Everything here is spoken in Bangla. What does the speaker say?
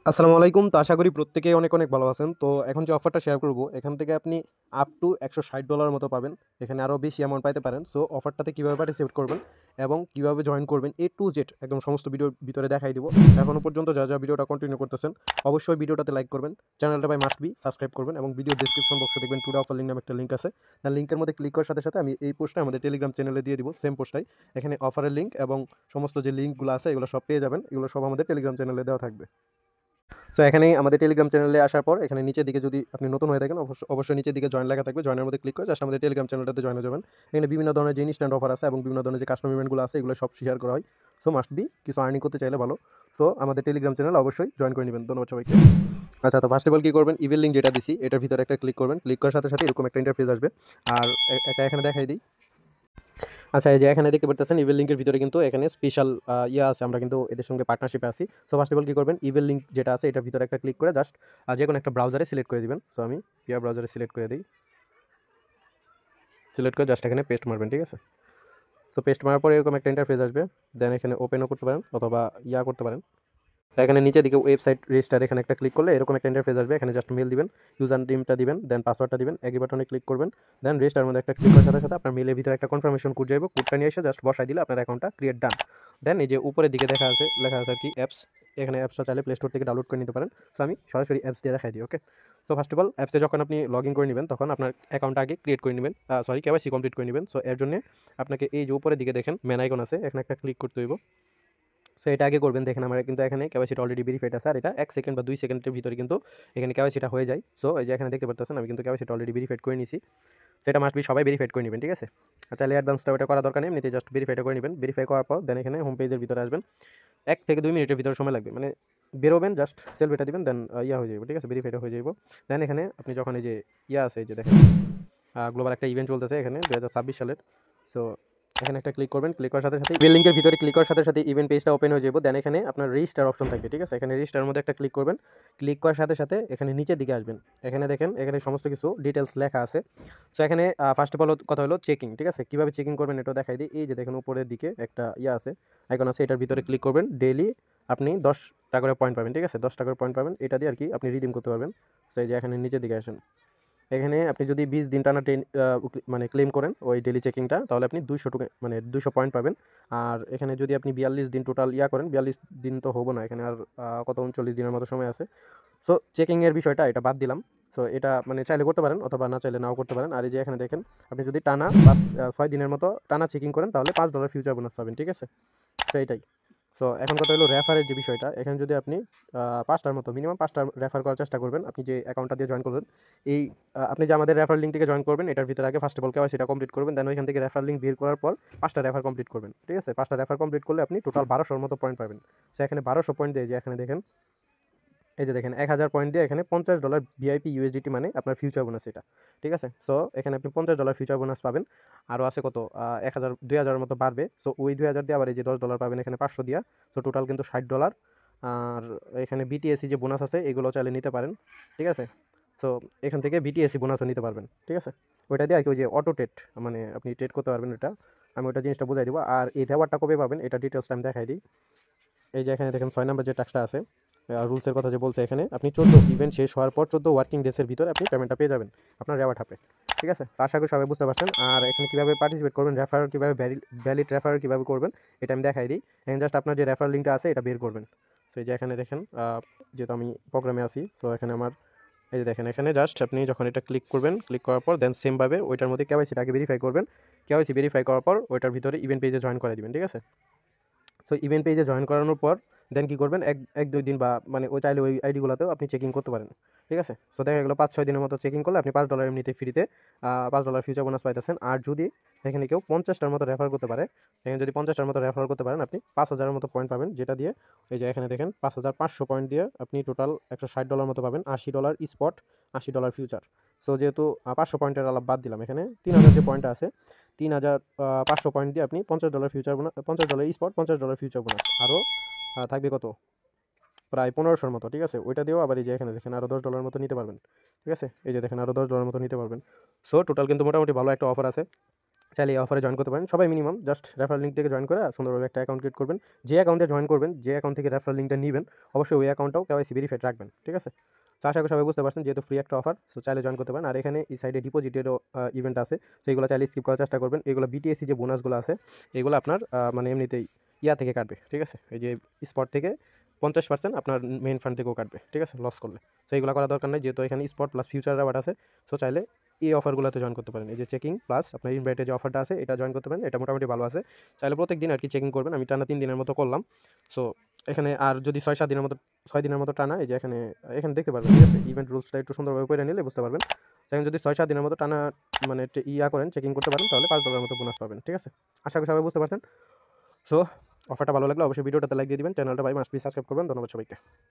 আসসালামু আলাইকুম। তো আশা করি প্রত্যেকেই অনেক, অনেক ভালো আছেন। তো এখন যে অফারটা শেয়ার করব, এখান থেকে আপনি আপ টু $160 মতো পাবেন। এখানে আরও বেশি অ্যামাউন্ট পাইতে পারেন। সো অফারটাতে কিভাবে পার্টিসিপেট করবেন এবং কিভাবে জয়েন করবেন A to Z একদম সমস্ত ভিডিওর ভিতরে দেখাই দিব। এখনো পর্যন্ত যারা ভিডিওটা কন্টিনিউ করতেছেন, অবশ্যই ভিডিওটাতে লাইক করবেন। চ্যানেলটা বাই মাস্ট বি সাবস্ক্রাইব করবেন এবং ভিডিও ডেসক্রিপশন বক্সে দেখবেন টুডে অফার লিঙ্ক নামে একটা লিঙ্ক আছে। তার লিঙ্কের মধ্যে ক্লিক করার সাথে, সাথে আমি এই পোস্টটা আমাদের টেলিগ্রাম চ্যানেলে দিয়ে দিব। সেম পোস্টটাই। এখানে অফারের লিঙ্ক এবং সমস্ত যে লিঙ্কগুলো আছে এগুলো সব পেয়ে যাবেন। এগুলো সব আমাদের টেলিগ্রাম চ্যানেলে দেওয়া থাকবে। সো এখানেই আমাদের টেলিগ্রাম চ্যানেলে আসার পর এখানে নিচের দিকে যদি আপনি নতুন হয়ে থাকেন অবশ্যই নিচের দিকে জয়েন লেখা থাকবে। জয়েনের মধ্যে ক্লিক করে জাস্ট আমাদের টেলিগ্রাম চ্যানেলটাতে জয়েন হয়ে যাবেন। এখানে বিভিন্ন ধরনের যে ইনস্ট্যান্ট অফার আছে এবং বিভিন্ন ধরনের যে কাস্টমার ইভেন্টগুলো আছে এগুলো সব শেয়ার করা হয়। সো মাস্ট বি কিছু আর্নিং করতে চাইলে ভালো। সো আমাদের টেলিগ্রাম চ্যানেল অবশ্যই জয়েন করে নেবেন। ধন্যবাদ সবাইকে। আচ্ছা, তো ফার্স্ট অফ অল কী করবেন, ইভেল লিঙ্ক যেটা দিছি এটার ভিতরে একটা ক্লিক করবেন। ক্লিক করার সাথে সাথে এরকম একটা ইন্টারফেস আসবে। আর একটা এখানে দেখাই দিই। আচ্ছা, এই যে এখানে দেখতে পারতেছেন ইভেল লিঙ্কের ভিতরে কিন্তু এখানে স্পেশাল ইয়ে আছে, আমরা কিন্তু এদের সঙ্গে পার্টনারশিপে আছি। সো ফার্স্ট অফ অল কী করবেন, ইভেল লিঙ্ক যেটা আছে এটার ভিতরে একটা ক্লিক করে জাস্ট যে কোনো একটা ব্রাউজারে সিলেক্ট করে দিবেন। সো আমি পিয়া ব্রাউজারে সিলেক্ট করে দিই। সিলেক্ট করে জাস্ট এখানে পেস্ট মারবেন, ঠিক আছে? সো পেস্ট মারার পরে এরকম একটা ইন্টারফেস আসবে। দেন এখানে ওপেনও করতে পারেন অথবা করতে পারেন। এখানে নিচের দিকে ওয়েবসাইট রেজিস্টার এখানে একটা ক্লিক করলে এরকম একটা ইন্টারফেস আসবে। এখানে জাস্ট মেল দিবেন, ইউজার নেমটা দিবেন, দেন পাসওয়ার্ডটা দিবেন, এগ্রি বাটনে ক্লিক করবেন। দেন রেজিস্টার মধ্যে একটা ক্লিক করার সাথে সাথে আপনার মেলের ভিতরে একটা কনফার্মেশন কোড যাইব। কোডটা নিয়ে এসে জাস্ট বসাই দিলে আপনার অ্যাকাউন্টটা ক্রিয়েট ডান। দেন এই যে উপরের দিকে লেখা আছে আর কি অ্যাপস। এখানে অ্যাপসটা চাইলে প্লে স্টোর থেকে ডাউনলোড করে নিতে পারেন। সো আমি সরাসরি অ্যাপস দিয়ে দেখাই দিই। ওকে, সো ফার্স্ট অফ অল অ্যাপসে যখন আপনি লগ ইন করে নেবেন তখন আপনার অ্যাকাউন্টটা আগে ক্রিয়েট করে নেবেন, কেওয়াইসি কমপ্লিট করে নেবেন। সো এর জন্য আপনাকে এই যে উপরের দিকে দেখেন ম্যান আইকন আছে, এখানে একটা ক্লিক করতে হইব। সো এটা আগে করবেন। দেখেন আমার কিন্তু এখানে কেওয়াইসিটা অলরেডি ভেরিফাইড আছে আর এটা 1 সেকেন্ড বা 2 সেকেন্ডের ভিতরে কিন্তু এখানে কেওয়াইসিটা হয়ে যায়। সো এই যে এখানে দেখতে পারতেছেন আমি কিন্তু কেওয়াইসিটা অলরেডি ভেরিফাইড করে নিয়েছি। তো এটা মাস্ট বি সবাই ভেরিফাইড করে নেবেন, ঠিক আছে? আর চাইলে অ্যাডভান্সটা ওটা করা দরকার নেই, এমনিতে জাস্ট ভেরিফাইটা করে নেবেন। ভেরিফাই করার পর দেন এখানে হোম পেজের ভিতরে আসবেন। 1 থেকে 2 মিনিটের ভিতরে সময় লাগবে, মানে বেরোবেন জাস্ট সেলফিটা দিবেন, দেন হয়ে যাবে, ঠিক আছে? ভেরিফাইটা হয়ে যাবে। দেন এখানে আপনি যখন এই যে আছে এই যে দেখেন গ্লোবাল একটা ইভেন্ট চলতেছে এখানে 2026 সালের। সো এখানে একটা ক্লিক করবেন। ক্লিক করার সাথে সাথে ইভেন্ট লিঙ্কের ভিতরে ক্লিক করার সাথে সাথে ইভেন্ট পেজটা ওপেন হয়ে যাবে। দেন এখানে আপনার রেজিস্টার অপশন থাকবে, ঠিক আছে? এখানে রেজিস্টারের মধ্যে একটা ক্লিক করবেন। ক্লিক করার সাথে সাথে এখানে নিচের দিকে আসবেন। এখানে দেখেন এখানে সমস্ত কিছু ডিটেলস লেখা আছে। সো এখানে ফার্স্ট অফ অল কথা হলো চেকিং, ঠিক আছে? কীভাবে চেকিং করবেন এটাও দেখাই দিই। এই যে দেখেন উপরের দিকে একটা আছে, আইকন আছে, এটার ভিতরে ক্লিক করবেন। ডেইলি আপনি 10 টাকা করে পয়েন্ট পাবেন, ঠিক আছে? 10 টাকার পয়েন্ট পাবেন, এটা দিয়ে আর কি আপনি রিডিম করতে পারবেন। সো এই যে এখানে নিচের দিকে আসেন। এখানে আপনি যদি 20 দিন টানা মানে ক্লেম করেন ওই ডেইলি চেকিংটা, তাহলে আপনি 200 টাকা মানে 200 পয়েন্ট পাবেন। আর এখানে যদি আপনি 42 দিন টোটাল করেন, 42 দিন তো হবো না, এখানে আর কত 39 দিনের মতো সময় আছে। সো চেকিংয়ের বিষয়টা এটা বাদ দিলাম। সো এটা মানে চাইলে করতে পারেন অথবা না চাইলে নাও করতে পারেন। আর এই যে এখানে দেখেন আপনি যদি টানা 6 দিনের মতো টানা চেকিং করেন তাহলে $5 ফিউচার বোনাস পাবেন, ঠিক আছে? সো এইটাই। সো এখন কথা হলো রেফারের যে বিষয়টা, এখানে যদি আপনি 5টার মতো মিনিমাম 5টা রেফার করার চেষ্টা করবেন। আপনি যে অ্যাকাউন্টটা দিয়ে জয়েন করবেন, এই আপনি যে আমাদের রেফার লিঙ্ক থেকে জয়েন করবেন এটার ভিতরে আগে ফার্স্ট অফ অল কেওয়াইসিটা কমপ্লিট করবেন। দেন ওইখান থেকে রেফার লিঙ্ক বের করার পর 5টা রেফার কমপ্লিট করবেন, ঠিক আছে? 5টা রেফার কমপ্লিট করলে আপনি টোটাল 1200-র মতো পয়েন্ট পাবেন। সো এখানে 1200 পয়েন্ট দিয়ে যে এখানে দেখেন এই যে দেখেন 1000 পয়েন্ট দিয়ে এখানে $50 ভিআইপি ইউএসডিটি মানে আপনার ফিউচার বোনাস এটা, ঠিক আছে? সো এখানে আপনি $50 ফিউচার বোনাস পাবেন। আরও আছে কত 1000 2000-এর মতো বাড়বে। সো ওই 2000 দিয়ে আবার এই যে $10 পাবেন এখানে 500 দিয়া। তো টোটাল কিন্তু $60। আর এখানে বিটিএসি যে বোনাস আছে এগুলো চাইলে নিতে পারেন, ঠিক আছে? সো এখান থেকে বিটিএসি বোনাসও নিতে পারবেন, ঠিক আছে? ওইটা দিয়ে আর কি ওই যে অটো ট্রেড মানে আপনি ট্রেড করতে পারবেন, এটা আমি ওইটা জিনিসটা বুঝাই দেবো। আর এই রেওয়ার্ডটা কবে পাবেন এটা ডিটেলসটা আমি দেখাই দিই। এই যে এখানে দেখেন 6 নাম্বার যে টাস্কটা আছে, রুলসের কথা যে বলছে এখানে, আপনি 14 ইভেন্ট শেষ হওয়ার পর 14 ওয়ার্কিং ডেসের ভিতরে আপনি পেমেন্টটা পেয়ে যাবেন আপনার রেওয়ার্ড হাতে, ঠিক আছে? তো আশা করি সবাই বুঝতে পারছেন। আর এখানে কীভাবে পার্টিসিপেট করবেন, রেফার কীভাবে ভ্যালিড রেফার কীভাবে করবেন এটা আমি দেখাই দিই। এখানে জাস্ট আপনার যে রেফার লিঙ্কটা আছে এটা বের করবেন। তো এই যে এখানে দেখেন যেহেতু আমি প্রোগ্রামে আছি, তো এখানে আমার এই যে দেখেন এখানে জাস্ট আপনি যখন এটা ক্লিক করবেন, ক্লিক করার পর দেন সেমভাবে ওইটার মধ্যে কেওয়াইসিটা আগে ভেরিফাই করবেন। কেওয়াইসি ভেরিফাই করার পর ওইটার ভিতরে ইভেন্ট পেজে জয়েন করে দিবেন, ঠিক আছে? সো ইভেন্ট পেজে জয়েন করানোর পর দেন কী করবেন, এক 2 দিন বা মানে ওই চাইলে ওই আইডিগুলোতেও আপনি চেকিং করতে পারেন, ঠিক আছে? সো দেখা গেলো 5-6 দিনের মতো চেকিং করলে আপনি $5 এমনিতে ফ্রিতে $5 ফিউচার বোনাস পাইতেছেন। আর যদি এখানে কেউ 50টার মতো রেফার করতে পারে, এখানে যদি 50টার মতো রেফার করতে পারেন আপনি 5000-এর মতো পয়েন্ট পাবেন, যেটা দিয়ে এই যে এখানে দেখেন 5500 পয়েন্ট দিয়ে আপনি টোটাল $160 মতো পাবেন। $80 স্পট, $80 ফিউচার। সো যেহেতু 500 পয়েন্টের আলাপ বাদ দিলাম, এখানে 3000 যে পয়েন্ট আছে 3500 পয়েন্ট দিয়ে আপনি $50 future bonus, $50 spot, $50 future bonus আরও থাকবে কত প্রায় 1500-র মতো, ঠিক আছে? ওইটা দিয়েও আবার এই যে এখানে দেখেন আরও $10 মতো নিতে পারবেন, ঠিক আছে? এই যে দেখেন আরও $10 মতো নিতে পারবেন। সো টোটাল কিন্তু মোটামুটি ভালো একটা অফার আছে। চাইলে এই অফারে জয়েন করতে পারেন। সবাই মিনিমাম জাস্ট রেফারেল লিঙ্ক থেকে জয়েন করে সুন্দরভাবে একটা অ্যাকাউন্ট ক্রিয়েট করবেন। যে অ্যাকাউন্টে জয়েন করবেন, যে অ্যাকাউন্ট থেকে রেফারেল লিঙ্কটা নিবেন, অবশ্যই ওই অ্যাকাউন্টটাও কেওয়াইসি ভেরিফাইড রাখবেন, ঠিক আছে? তো আশা করি সবাই বুঝতে পারছেন, যেহেতু ফ্রি একটা অফার, সো চাইলে জয়েন করতে পারেন। আর এখানে এই সাইডে ডিপোজিটেরও ইভেন্ট আছে, তো এগুলো চাইলে স্কিপ করার চেষ্টা করবেন। এগুলো বিটিএসসি যে বোনাসগুলো আছে, এগুলো আপনার মানে এমনিতেই থেকে কাটবে, ঠিক আছে? এই যে স্পট থেকে 50% আপনার মেইন ফান্ড থেকেও কাটবে, ঠিক আছে, লস করলে। তো এগুলো করা দরকার নেই, যেহেতু এখানে স্পট প্লাস ফিউচার রেওয়ার্ড আছে। সো চাইলে এই অফারগুলোতে জয়েন করতে পারেন। এই যে চেকিং প্লাস আপনার ইনভাইটে যে অফারটা আছে, এটা জয়েন করতে পারেন। এটা মোটামুটি ভালো আছে। চাইলে প্রত্যেক দিন আর কি চেকিং করবেন। আমি টানা 3 দিনের মতো করলাম। সো এখানে আর যদি 6-7 দিনের মতো 6 দিনের মতো টানা, এই যে এখানে দেখতে পারবেন, ঠিক আছে? ইভেন্ট রুলসটা একটু সুন্দরভাবে করে নিলে বুঝতে পারবেন। এখন যদি 6-7 দিনের মতো টানা মানে করেন, চেকিং করতে পারেন, তাহলে $5 মতো বোনাস পাবেন, ঠিক আছে? আশা করি সবাই বুঝতে পারছেন। সো অফারটা ভালো লাগলে অবশ্যই ভিডিওটাতে লাইক দিয়ে দিবেন। চ্যানেলটা ভাই মাস্ট বি সাবস্ক্রাইব করবেন। ধন্যবাদ সবাইকে।